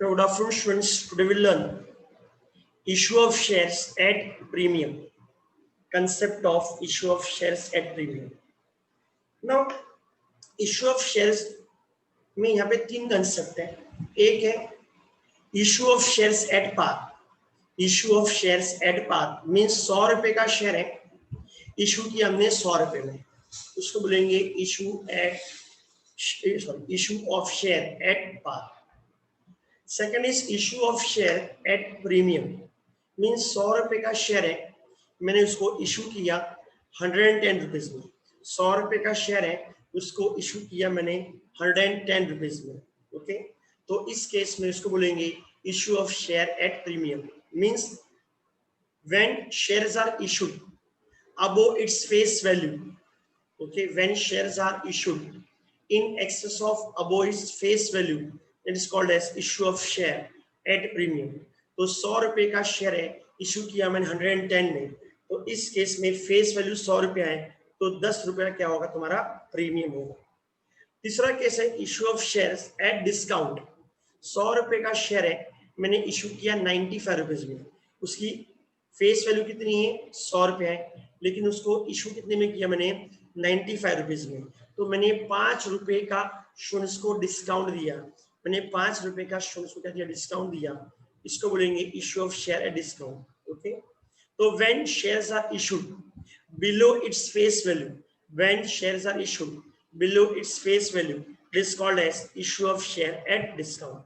Good afternoon, students. Today we will learn issue of shares at premium. Concept of issue of shares at premium. Now, issue of shares में यहाँ पे तीन concept है. एक है issue of shares at par. Issue of shares at par means 100 रुपए का share है, इशू किया हमने 100 रुपए में, उसको बोलेंगे issue of share at par. Second is issue of share at premium means 100 रुपए का शेयर है, मैंने उसको इशू किया 110 रुपीज में. 100 रुपए का शेयर है, उसको इशू किया मैंने 110 रुपीज में. ओके, तो इस केस में इसको बोलेंगे issue of share at premium means when shares are issued above its face value. Okay, when shares are issued in excess of above its face value, it is called as issue of share at premium. तो 100 रुपए का share है, issue किया मैंने 110 में, तो इस case में फेस वैल्यू 100 रुपया है, तो 10 रुपया क्या होगा तुम्हारा प्रीमियम होगा. तीसरा केस है issue of shares at discount. 100 रुपए का शेयर है, मैंने इशू किया 95 रुपीज में, उसकी फेस वैल्यू कितनी है 100 रुपया है, लेकिन उसको इशू कितने में किया मैंने 95 रुपीज में, तो मैंने 5 रुपए का शुल्क को डिस्काउंट दिया. मैंने 5 रुपए का शुल्क को क्या दिया डिस्काउंट दिया, इसको बोलेंगे issue of share at discount. Okay, तो when shares are issued below its face value, when shares are issued below its face value, it is called as issue of share at discount.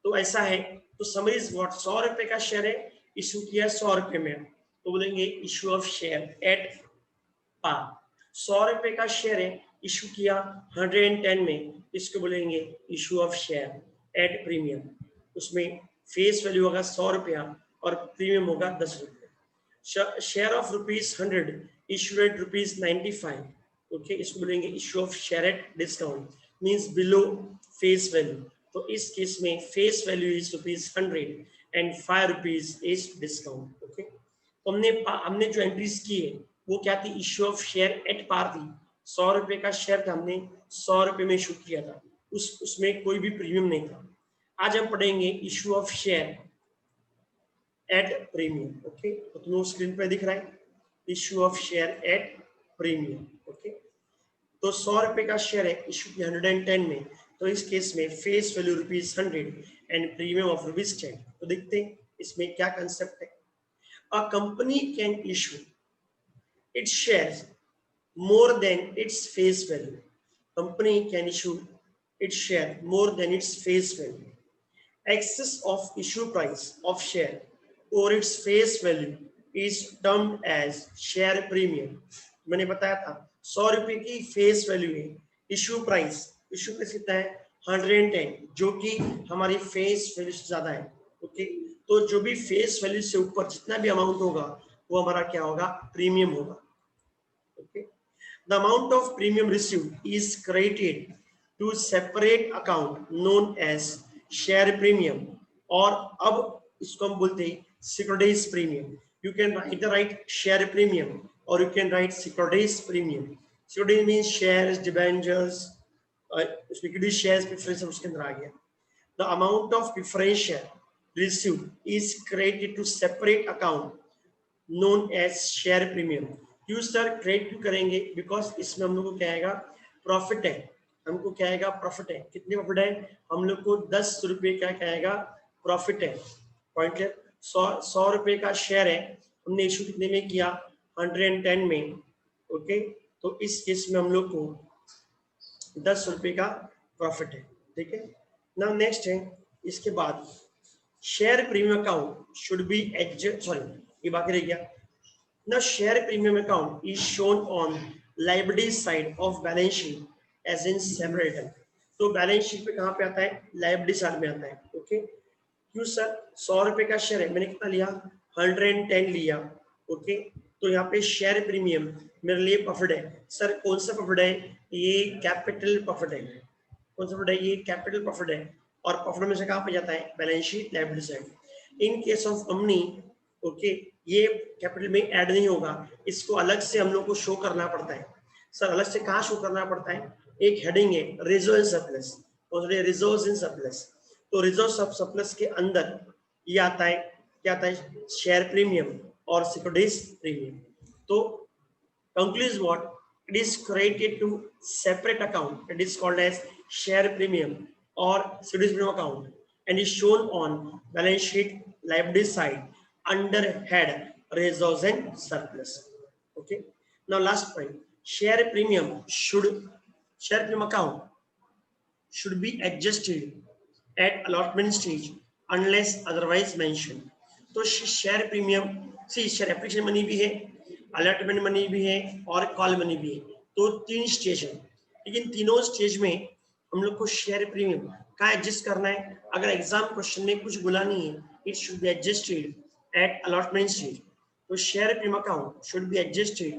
तो ऐसा है, तो summaries what 100 रुपए का share है, issue किया 100 रुपए में, तो बोलेंगे issue of share at par. 100 रुपए का शेयर है, इशू किया 110 में, इसको बोलेंगे issue of share at premium. उसमें फेस वैल्यू होगा 100 रुपया और प्रीमियम होगा 10 रुपये. Share of ₹100 issue at ₹95. Okay, इसको बोलेंगे issue of share at discount means below face value. तो इस केस में face value is ₹100 and 5 rupees is discount. Okay, तो हमने जो एंट्रीज की है वो क्या थी, issue of share at par थी. 100 रुपए का शेयर था, हमने 100 रुपए में इशू किया था, उसमें कोई भी प्रीमियम नहीं था. आज हम पढ़ेंगे issue of share at premium. Okay, तो तुम्हें स्क्रीन पे दिख रहा है issue of share at premium. Okay, तो 100 रुपए का शेयर है, इशू किया 110 में, तो इस केस में face value ₹100 and premium of ₹10. तो देखते हैं इसमें क्या कंसेप्ट है. A company can issue its shares more than its face value. Company can issue its share more than its face value. Excess of issue price of share or its face value is termed as share premium. मैंने बताया था 100 रुपए की face value है, issue price कितना है 110, जो कि हमारी फेस वैल्यू से ज्यादा है. ओके, तो जो भी फेस वैल्यू से ऊपर जितना भी अमाउंट होगा वो हमारा क्या होगा, प्रीमियम होगा. Okay, the amount of premium received is credited to separate account known as share premium, और अब इसको हम बोलते हैं securities premium. You can write share premium और you can write securities premium. Securities means shares, debentures, equity shares, preference उसके अंदर आ गया. The amount of preference share received is credited to separate account known as share premium. क्यों sir credit क्यों करेंगे, because इसमें हम लोग को क्या आएगा, प्रॉफिट है. हमको क्या आएगा, प्रॉफिट है. कितने प्रॉफिट है, हम लोग को 10 रुपए का क्या आएगा, प्रॉफिट है. पॉइंट है, 100 रुपए का शेयर है, हमने इशू कितने में किया 110 में. ओके, तो इस केस में हम लोग को 10 रुपए का प्रॉफिट है. ठीक है, नाउ नेक्स्ट है, इसके बाद share premium account should be ये बाकी रह गया ना. Share premium account is shown on liability side of balance sheet as in separate. तो बैलेंस शीट पे कहाँ पे आता है, लायबिलिटी साइड में आता है. ओके, क्यों सर 100 रुपए का शेयर है, मैंने कितना लिया 110 लिया. ओके, तो यहाँ पे शेयर प्रीमियम मेरे लिए प्रॉफिट है. सर कौन सा प्रॉफिट है, ये कैपिटल प्रॉफिट है. कौन सा प्रॉफिट है, ये कैपिटल प्रॉफिट है, और प्रॉफिट में से कहाँ पे जाता है, balance sheet liability side. In case of company okay, ये कैपिटल में ऐड नहीं होगा, इसको अलग से हम लोग को शो करना पड़ता है. सर अलग से कहाँ शो करना पड़ता है, एक हेडिंग है रिजर्व इन सरप्लस, और रिजर्व्स इन सरप्लस. तो रिजर्व सरप्लस के अंदर ये आता है, क्या आता है, शेयर प्रीमियम और सिक्योरिटीज प्रीमियम। तो concludes what it is created to separate account, it is called as share premium or securities premium account, and is shown on balance sheet liability side under head reserves and surplus. Okay, now last point, share premium account should be adjusted at allotment stage unless otherwise mentioned. तो share premium C share application money भी है, allotment money भी है और call money भी है। तो 3 stage है, लेकिन तीनों स्टेज में हम लोग को शेयर प्रीमियम कहाँ एडजस्ट करना है। अगर एग्जाम क्वेश्चन में कुछ बोला नहीं है, it should be adjusted at allotment stage. तो share premium account should be adjusted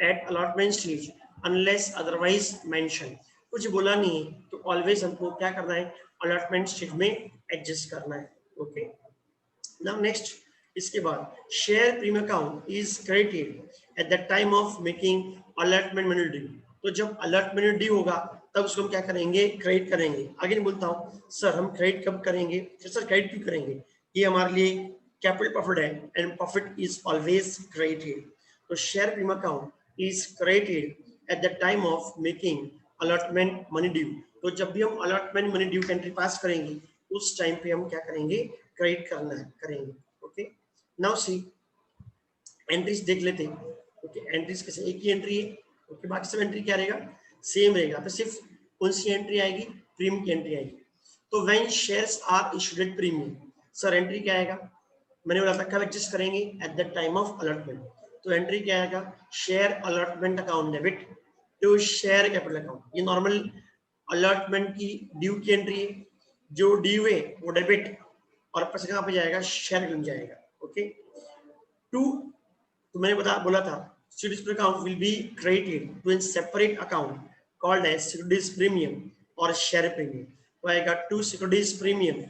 at allotment stage unless otherwise mention. कुछ बोला नहीं है तो ऑलवेज हमको क्या करना है, अलॉटमेंट स्टेज में एडजस्ट करना है। ओके, नाउ नेक्स्ट, इसके बाद share premium account is credited at the time of making allotment money due. तो जब अलॉटमेंट ड्यू होगा तब उसको हम क्या करेंगे, क्रेडिट करेंगे। आगे नहीं बोलता हूँ सर हम क्रेडिट कब करेंगे, सर क्रेडिट क्यों करेंगे, ये हमारे लिए कैपिटल प्रॉफिट है and profit is always credited. तो share premium account is credited at the time of making allotment money due. तो जब भी हम अलॉटमेंट मनी ड्यू की एंट्री पास करेंगे उस टाइम पे हम क्या करेंगे, क्रेडिट करना है, करेंगे। ओके, नाउ सी एंट्रीज देख लेते हैं। ओके, एंट्रीज कैसे, एक ही एंट्री है। ओके, बाकी सब एंट्री क्या रहेगा, सेम रहेगा। तो सिर्फ कौन सी एंट्री आएगी, प्रीमियम की एंट्री आएगी। तो when shares are issued at premium, sir entry क्या आएगा, मैंने बोला था कब एडजस्ट करेंगे, at the time of allotment. तो एंट्री क्या आएगा, share allotment account debit to share capital account. ये नॉर्मल अलॉटमेंट की ड्यू की एंट्री है, जो ड्यू है वो डेबिट और पैसा कहाँ पे जाएगा, शेयर में जाएगा। ओके, टू, तो मैंने बोला था securities account will be created to a separate account called as securities premium or share premium। तो आएगा टू securities premium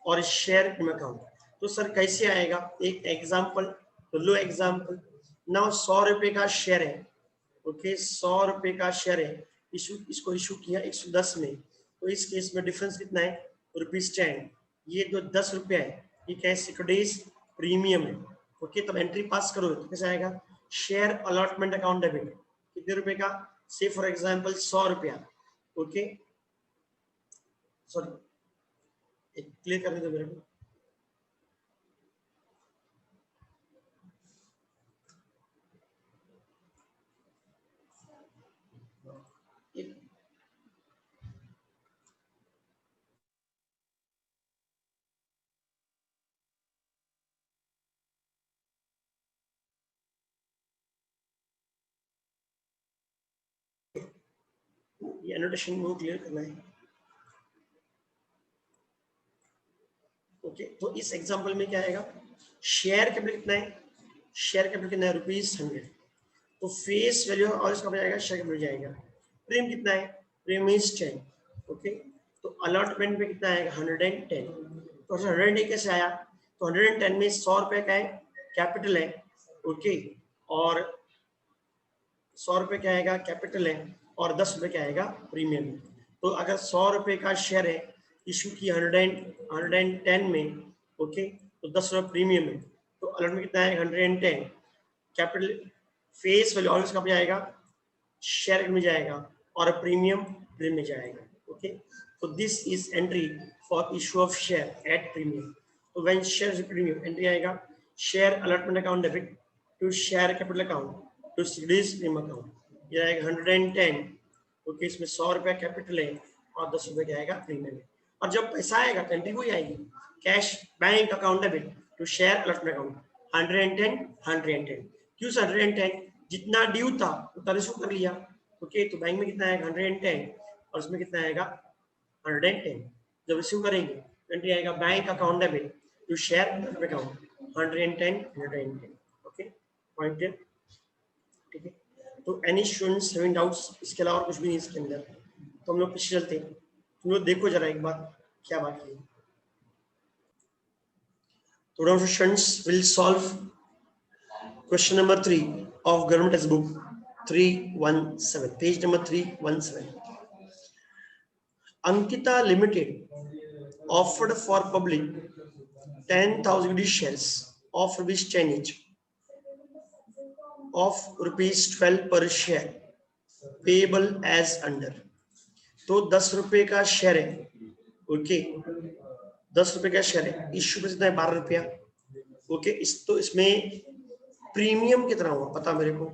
और share premium account। तो सर कैसे आएगा, एक एग्जांपल, तो लो एग्जांपल। नाउ 100 रुपए का शेयर है। ओके, 100 रुपए का शेयर है, इसको इशू किया 110 में। तो इस केस में डिफरेंस कितना है, ₹10। ये जो 10 रुपया है ये क्या है, सिक्योरिटीज प्रीमियम है। ओके, तब एंट्री पास करो तो कैसे आएगा, शेयर अलॉटमेंट अकाउंट डेबिट कितने रुपए का, से फॉर एग्जांपल 100 रुपया। ओके, सॉरी क्लियर करने दो मेरे को। ये एनोटेशन को क्लियर करना है। ओके, तो इस एग्जांपल में क्या आएगा, शेयर कैपिटल कितना है, शेयर कैपिटल कितना है, ₹100। तो फेस वैल्यू और इसका जाएगा, शेयर कैपिटल जाएगा। प्रीमियम कितना है, प्रीमियम इज 10। ओके, तो अलॉटमेंट में कितना आएगा, 110। तो 110 कैसे आया, तो 110 में 100 रुपए का है, कैपिटल है। ओके, और 100 रुपए क्या आएगा, कैपिटल है, और 10 रुपए क्या आएगा, प्रीमियम। तो अगर 100 रुपए का शेयर है, इशू की 110 में, ओके, तो 10 रुपए प्रीमियम है। तो अलॉटमेंट कितना है, 110, कैपिटल फेस वैल्यू और इसका जाएगा, शेयर में जाएगा, और प्रीमियम प्रीमियम में जाएगा। ओके, तो this is entry for issue of share at premium. तो व्हेन शेयर प्रीमियम एंट्री आएगा, share allotment account debit to share capital account to securities premium account. ये आएगा 110। ओके, इसमें 100 रुपया कैपिटल है और 10 रुपये क्या आएगा, प्रीमियम है। और जब पैसा आएगा तो एंट्री वही आएगी, cash bank account debit to share allotment account 110। क्यों सर 110, जितना ड्यू था उतना रिसीव कर लिया। ओके, तो बैंक में कितना आएगा, 110, और उसमें कितना आएगा, 110। जब रिसीव करेंगे एंट्री आएगा, bank account debit to share account 110। Okay, point है, ठीक है। तो एनी स्टूडेंट्स हैविंग डाउट्स, इसके अलावा कुछ भी नहीं इसके अंदर। तो हम लोग पीछे चलते हैं, तुम लोग देखो जरा एक बार क्या बाकी है। तो students will solve question number 3 of government textbook 317, page number 317। Ankita Limited offered for public 10,000 equity shares of rupees 10 each of rupees 12 per share payable as under। तो 10 रुपए का शेयर है, ओके 10 रुपए का शेयर है, इश्यू पे कितना है 12 रुपया, ओके तो इसमें प्रीमियम कितना हुआ पता मेरे को,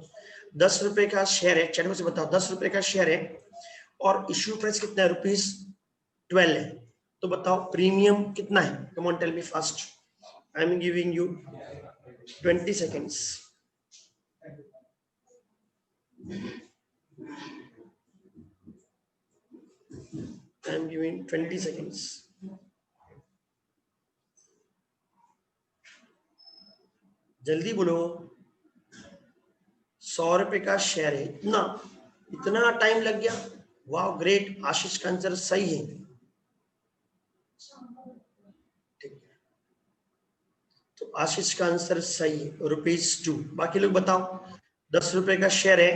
10 रुपए का शेयर है, चैट में से बताओ 10 रुपए का शेयर है और इश्यू प्राइस कितना है रुपीज 12 है, तो बताओ प्रीमियम कितना है, come on tell me fast, I am giving you 20 seconds। I am giving 20 seconds। जल्दी बोलो, 100 रुपए का शेयर है, इतना टाइम लग गया, वाह ग्रेट, आशीष का आंसर सही है, ठीक है तो आशीष का आंसर सही है ₹2। बाकी लोग बताओ, 10 रुपए का शेयर है,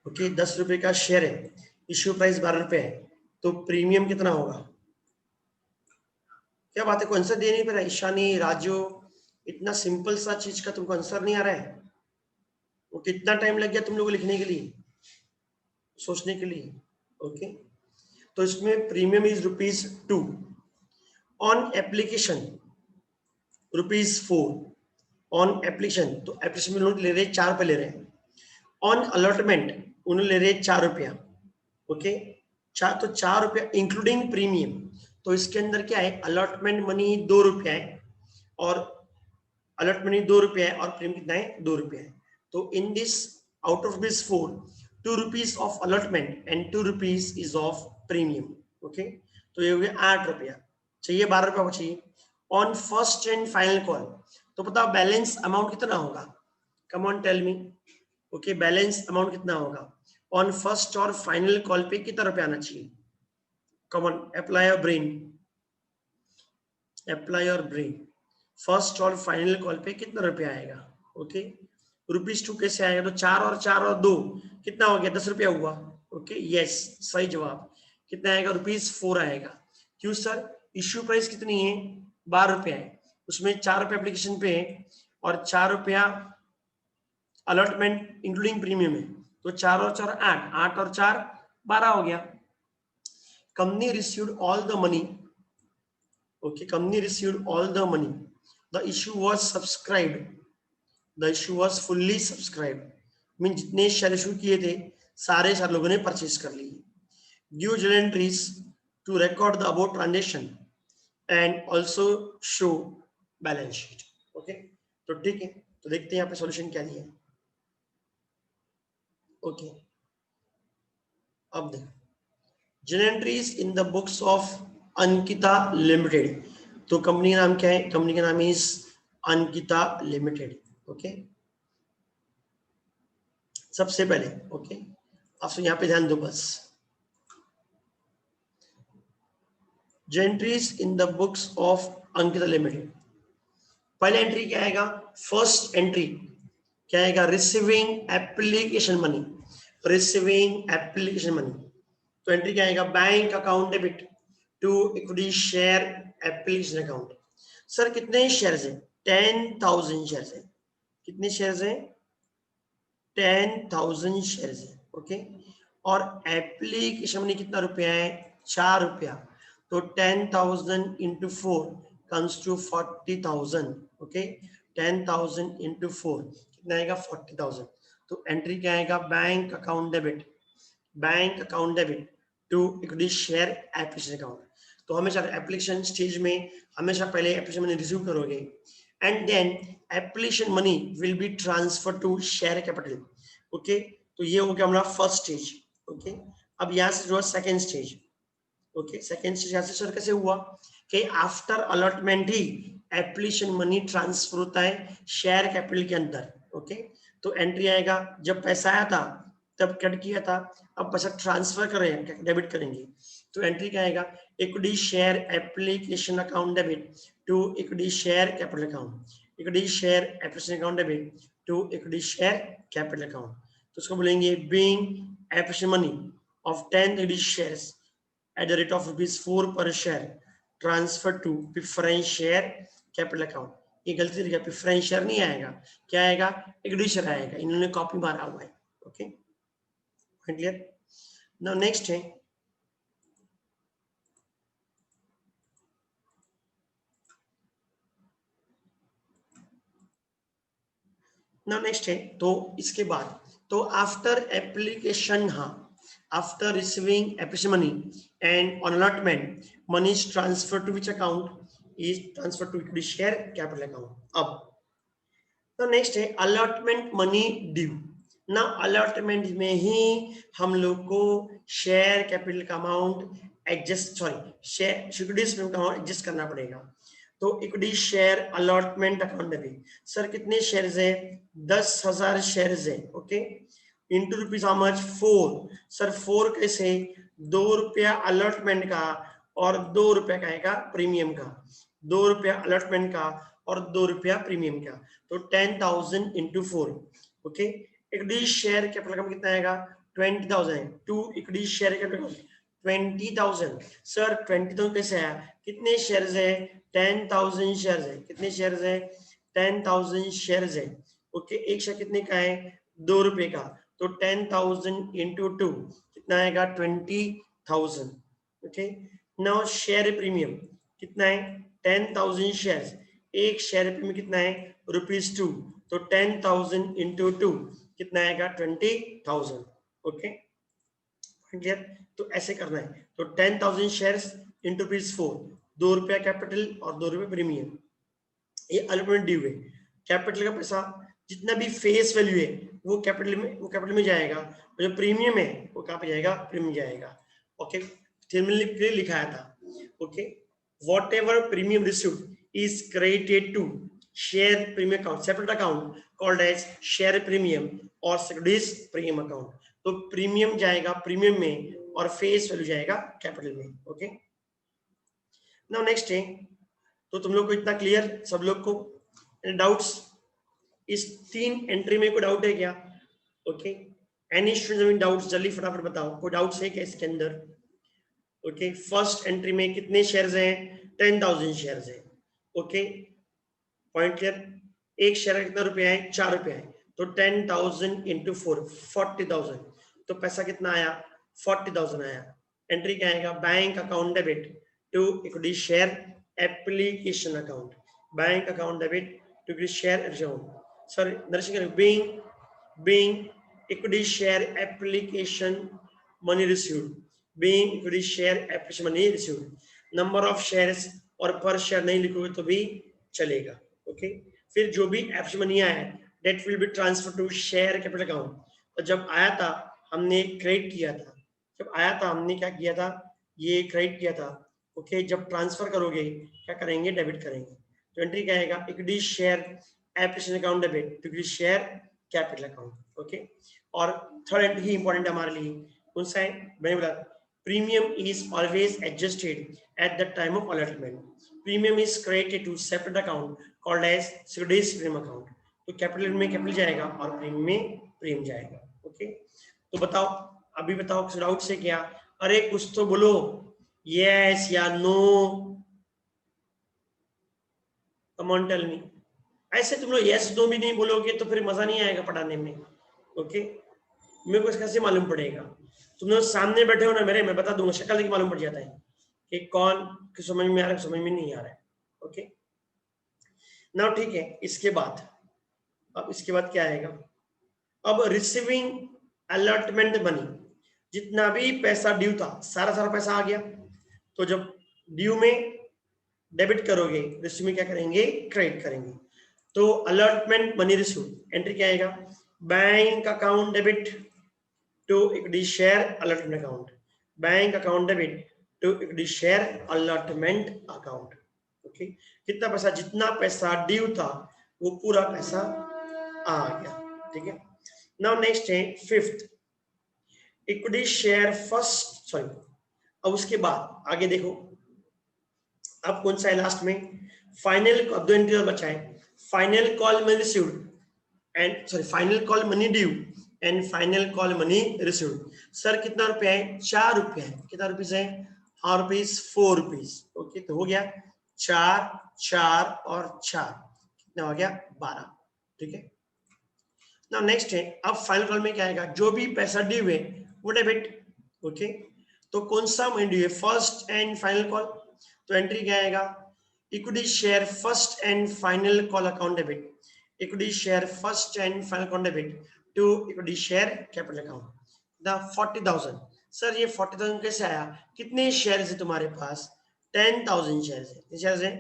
ओके 10 रुपए का शेयर है, इश्यू प्राइस 12 रुपए है, तो प्रीमियम कितना होगा, क्या बात है, कोई आंसर दे नहीं पा रहा, ईशानी राजू, इतना सिंपल सा चीज का तुमको आंसर नहीं आ रहा है, वो कितना टाइम लग गया तुम लोगों को लिखने के लिए, सोचने के लिए, ओके तो इसमें premium is ₹2 on application ₹4 on application, तो एप्लीकेशन में उन्होंने ले रहे 4 पे ले रहे हैं, ऑन अलॉटमेंट उन्होंने ले रहे 4 रुपया, ओके तो 4 रुपया इंक्लूडिंग प्रीमियम, तो इसके अंदर क्या है, अलॉटमेंट मनी 2 रुपया है और अलॉट मनी 2 रुपया है और प्रीमियम कितना है 2 रुपया है, तो in this out of this 4 2 rupees of allotment and 2 rupees is of premium, okay तो ये हो गया 8 रुपया, चाहिए 12 रुपया को चाहिए, on first and final call, तो बताओ बैलेंस अमाउंट कितना होगा, come on tell me, okay balance amount कितना होगा, ऑन फर्स्ट और फाइनल कॉल पे कितना रुपया आना चाहिए, come on apply your brain, apply your brain, first और फाइनल कॉल पे कितना रुपया आएगा, ओके ₹2 कैसे आएगा, तो 4 और 4 और 2 कितना हो गया, 10 रुपया हुआ, ओके यस सही जवाब, कितना आएगा ₹4 आएगा, क्यों सर, इश्यू प्राइस कितनी है 12 रुपया है, उसमें 4 रुपया एप्लीकेशन पे है और 4 रुपया अलॉटमेंट इंक्लूडिंग प्रीमियम है, तो 4 और 4 8, 8 और 4 12 हो गया, company received all the money, okay company received all the money, the issue was subscribed, the issue was fully subscribed, mean जितने शेयर इशू किए थे सारे लोगों ने परचेज कर लिए, due journal entries to record the above transaction and also show balance sheet, okay तो ठीक है, तो देखते हैं यहाँ पे सॉल्यूशन क्या दिया है, ओके अब देखो journal entries in the books of Ankita limited, तो कंपनी का नाम क्या है, कंपनी का नाम इज अंकिता लिमिटेड, ओके सबसे पहले, ओके आप यहाँ पे ध्यान दो बस, entries in the books of Ankita limited, पहले एंट्री क्या आएगा, फर्स्ट एंट्री क्या आएगा, receiving application money, receiving application money, तो एंट्री क्या आएगा, bank account debit to equity share application account, sir कितने शेयर्स हैं, 10,000 शेयर्स हैं, कितने शेयर्स हैं 10,000 शेयर्स हैं, ओके और एप्लीकेशन मनी कितना रुपया है 4 रुपया, तो 10,000 into 4 comes to 40,000, okay 10,000 into 4 कितना आएगा 40,000, तो एंट्री क्या आएगा, bank account debit, bank account debit to equity share application account, तो हमेशा एप्लीकेशन स्टेज में हमेशा पहले एप्लीकेशन मनी रिसीव करोगे and then application money will be transfer to share capital, okay तो ये हो गया हमारा फर्स्ट स्टेज, ओके अब यहाँ से जो है second stage, okay second stage यहाँ से सर कैसे हुआ कि आफ्टर अलॉटमेंट ही एप्लीकेशन मनी ट्रांसफर होता है शेयर कैपिटल के अंदर, ओके तो एंट्री आएगा, जब पैसा आया था तब कट किया था, अब पैसा ट्रांसफर करें डेबिट करेंगे, तो एंट्री क्या आएगा, equity share application account debit to equity share capital account, equity share application account debit to equity share capital account, तो उसको बोलेंगे being application money of 10 equity shares at the rate of ₹4 per share transfer to preference share capital account. ये गलती लिखा, preference share नहीं आएगा, क्या आएगा, इक्विटी शेयर आएगा, इन्होंने कॉपी मारा हुआ है। Okay, clear. नाउ नेक्स्ट है तो इसके बाद तो आफ्टर एप्लीकेशन, हाँ, after receiving application money and on allotment money is transfer to which account, is transfer to equity share capital account. अब तो नेक्स्ट है अलॉटमेंट मनी ड्यू। ना अलॉटमेंट में ही हम लोग को शेयर कैपिटल का amount adjust, sorry share securities का अमाउंट एडजस्ट करना पड़ेगा। तो इक्विटी शेयर अलॉटमेंट अकाउंट में भी सर कितने शेयर्स है, 10,000 शेयर्स है। Okay, into rupees how much, 4। Sir 4 कैसे, 2 रुपया अलॉटमेंट का और 2 रुपया का आएगा प्रीमियम का, 2 रुपया अलॉटमेंट का और 2 रुपया प्रीमियम का, तो 10,000 into 4। Okay, equity share capital का कितना आएगा, 20,000 to equity share capital 20,000। Sir 20,000 कैसे आया, कितने शेयर्स है, 10,000 शेयर्स है, कितने शेयर्स है, 10,000 शेयर्स है। ओके, एक शेयर कितने का है, 2 रुपए का, तो 10,000 इंटू 2 कितना आएगा, 20,000। ओके, नाउ शेयर प्रीमियम कितना है, 10,000 शेयर्स, एक शेयर प्रीमियम कितना है, ₹2, तो 10,000 इंटू 2 कितना आएगा, 20,000। Okay, clear. तो ऐसे करना है, तो 10,000 शेयर्स इंटू ₹4, 2 रुपया कैपिटल और 2 रुपये प्रीमियम, ये अलॉटमेंट ड्यू है। कैपिटल का पैसा जितना भी फेस वैल्यू है वो कैपिटल में जाएगा, और जो प्रीमियम है वो कहाँ पे जाएगा, प्रीमियम जाएगा। ओके, क्लियर लिखाया था। Okay, whatever premium received is credited to share premium account, separate account called as share premium और सिक्योरिटीज प्रीमियम अकाउंट। तो प्रीमियम जाएगा प्रीमियम में और फेस वैल्यू जाएगा कैपिटल में। ओके, नाउ नेक्स्ट है, तो तुम लोग को इतना क्लियर, सब लोग को डाउट्स, इस 3 एंट्री में कोई डाउट है क्या? ओके, एनी स्टूडेंट डाउट्स, जल्दी फटाफट बताओ, कोई डाउट्स है क्या इसके अंदर? ओके, फर्स्ट एंट्री में कितने शेयर्स हैं, 10,000 शेयर्स है। Okay, point clear. एक शेयर कितना रुपया है, 4 रुपया है, तो 10,000 इंटू 4 40,000, तो पैसा कितना आया, 40,000 आया। एंट्री क्या आएगा, bank account debit to equity share application account, bank account debit to equity share account, sorry narration, being equity share application money received, being equity share application money received, number of shares और per share नहीं लिखोगे तो भी चलेगा। Okay, फिर जो भी application money आया that will be transferred to share capital account, और जब आया था हमने क्रेडिट किया था, जब आया था हमने क्या किया था, ये क्रेडिट किया था। ओके, जब ट्रांसफर करोगे क्या करेंगे, डेबिट करेंगे। तो एंट्री क्या आएगा, equity share application account debit to equity share capital account. Okay, और थर्ड एंट्री ही इंपॉर्टेंट हमारे लिए, कौन सा है, मैंने बोला premium is always adjusted at the time of allotment, premium is credited to separate account called as securities premium account. तो कैपिटल में कैपिटल जाएगा और प्रीमियम में प्रीमियम जाएगा। ओके, तो बताओ, अभी बताओ कुछ डाउट से क्या, अरे कुछ तो बोलो, यस या no, come on tell me. ऐसे तुम लोग यस नो भी नहीं बोलोगे तो फिर मजा नहीं आएगा पढ़ाने में। ओके, मेरे को कैसे मालूम पड़ेगा, तुम लोग सामने बैठे हो ना मेरे, मैं बता दूंगा, शक्ल देख मालूम पड़ जाता है कि कौन कि समझ में आ रहा है, समझ में नहीं आ रहा है। ओके, नाउ ठीक है, इसके बाद अब इसके बाद क्या आएगा, अब रिसीविंग अलॉटमेंट मनी, जितना भी पैसा ड्यू था सारा पैसा आ गया, तो जब ड्यू में डेबिट करोगे, रिसीव में क्या करेंगे, क्रेडिट करेंगे। तो अलॉटमेंट मनी रिसीव, एंट्री क्या आएगा, bank account debit to equity share allotment account, bank account debit to equity share allotment account. Okay, कितना पैसा, जितना पैसा ड्यू था वो पूरा पैसा आ गया। ठीक है, नाउ नेक्स्ट है fifth, equity share first, sorry, अब उसके बाद आगे देखो, अब कौन सा है लास्ट में, फाइनल, अब 2 एंट्री और बचा है, final call money received and, sorry final call money due and final call money received. Sir कितना रुपया है, 4 रुपया है, कितना रुपये है, हाउ रुपीज 4 रुपीज। ओके, तो हो गया 4 4 और 4, कितना हो गया 12। ठीक है, नाउ नेक्स्ट है, अब फाइनल कॉल में क्या आएगा, जो भी पैसा ड्यू है वो डेबिट। ओके, तो कौन सा मनी ड्यू है, फर्स्ट एंड फाइनल कॉल, तो एंट्री क्या आएगा, equity share first and final call account debit, equity share first and final account debit to equity share capital account the 40,000। Sir ये 40,000 कैसे आया, कितने शेयर है तुम्हारे पास, 10,000 शेयर है, कितने शेयर है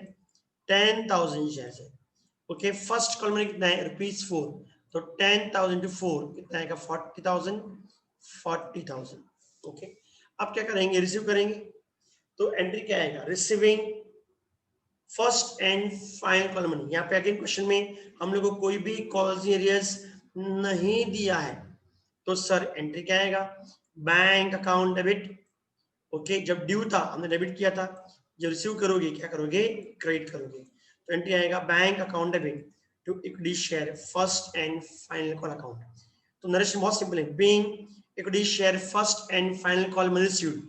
10,000 शेयर है। ओके, फर्स्ट कॉलम में कितना है ₹4, तो 10,000 टू 4 कितना आएगा 40,000, 40,000। ओके, अब क्या करेंगे, रिसीव करेंगे, तो एंट्री क्या आएगा, receiving first and final call money. यहाँ पे अगेन क्वेश्चन में हम लोग को कोई भी कॉल्स एरियर्स नहीं दिया है, तो सर एंट्री क्या आएगा, बैंक अकाउंट डेबिट। ओके, जब ड्यू था हमने डेबिट किया था, जब रिसीव करोगे क्या करोगे, क्रेडिट करोगे, तो एंट्री आएगा bank account debit to equity share first and final call account. तो नरेशन बहुत सिंपल है, being equity share first and final call money received,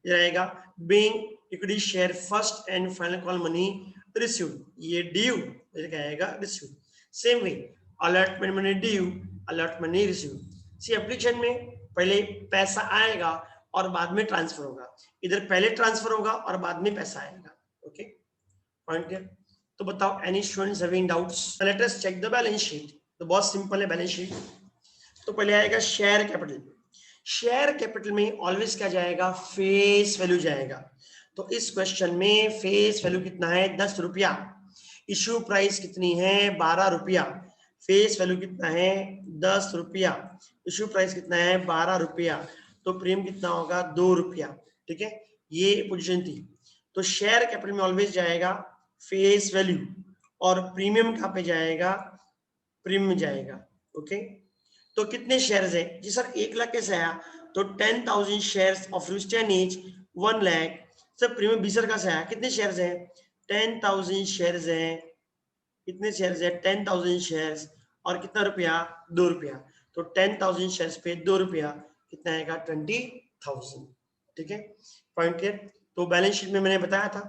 ये रहेगा being equity share first and final call money received, ये due, ये क्या आएगा received. Same way allotment money due, allotment money received. See application में पहले पैसा आएगा और बाद में ट्रांसफर होगा, इधर पहले ट्रांसफर होगा और बाद में पैसा आएगा। Okay, point clear. तो बताओ any students having doubts, let us check the balance sheet. तो बहुत सिंपल है बैलेंस शीट। तो पहले आएगा शेयर कैपिटल, शेयर कैपिटल में ऑलवेज क्या जाएगा, फेस वैल्यू जाएगा। तो इस क्वेश्चन में फेस वैल्यू कितना है 10 रुपया, इश्यू प्राइस कितनी है 12 रुपया, फेस वैल्यू कितना है 10 रुपया, इश्यू प्राइस कितना है 12 रुपया, तो प्रीमियम कितना होगा 2 रुपया। ठीक है, ये पोजीशन थी। तो शेयर कैपिटल में ऑलवेज जाएगा फेस वैल्यू, और प्रीमियम कहाँ पे जाएगा, प्रीमियम जाएगा। ओके, तो कितने शेयर्स है जी सर, 1 लाख कैसे आया, तो 10,000 shares of which 10 each 1 lakh. Sir premium 20 का से आया, कितने शेयर्स है 10,000 शेयर्स है, कितने शेयर्स है 10,000 शेयर्स, और कितना रुपया 2 रुपया, तो 10,000 शेयर्स पे 2 रुपया कितना आएगा 20,000। ठीक है, पॉइंट क्लियर। तो बैलेंस शीट में मैंने बताया था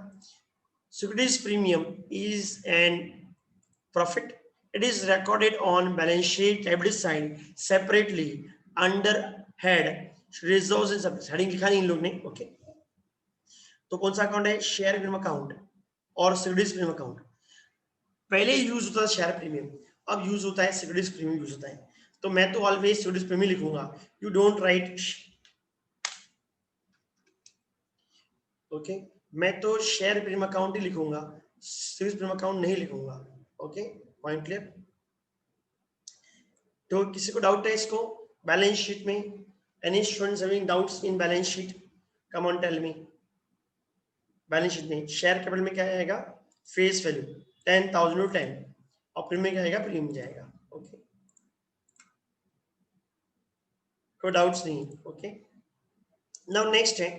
securities premium is an profit, it is recorded on balance sheet liability side separately under head reserves and surplus, heading लिखा नहीं इन लोग ने। ओके, तो कौन सा अकाउंट है, शेयर प्रीमियम अकाउंट और सिक्योरिटीज प्रीमियम अकाउंट। पहले यूज होता था शेयर प्रीमियम, अब यूज होता है सिक्योरिटीज प्रीमियम यूज होता है। तो मैं तो ऑलवेज सिक्योरिटीज प्रीमियम लिखूंगा, यू डोंट राइट। ओके, मैं तो शेयर प्रीमियम अकाउंट ही लिखूंगा, सिक्योरिटीज प्रीमियम अकाउंट नहीं लिखूंगा। Okay, point clear. तो किसी को डाउट है इसको बैलेंस शीट में, any students having doubts in balance sheet, come on tell me. Balance sheet में शेयर कैपिटल में क्या आएगा, फेस वैल्यू 10,000 टू 10, और प्रीमियम क्या आएगा, प्रीमियम जाएगा। ओके, कोई डाउट्स नहीं। ओके, नाउ नेक्स्ट है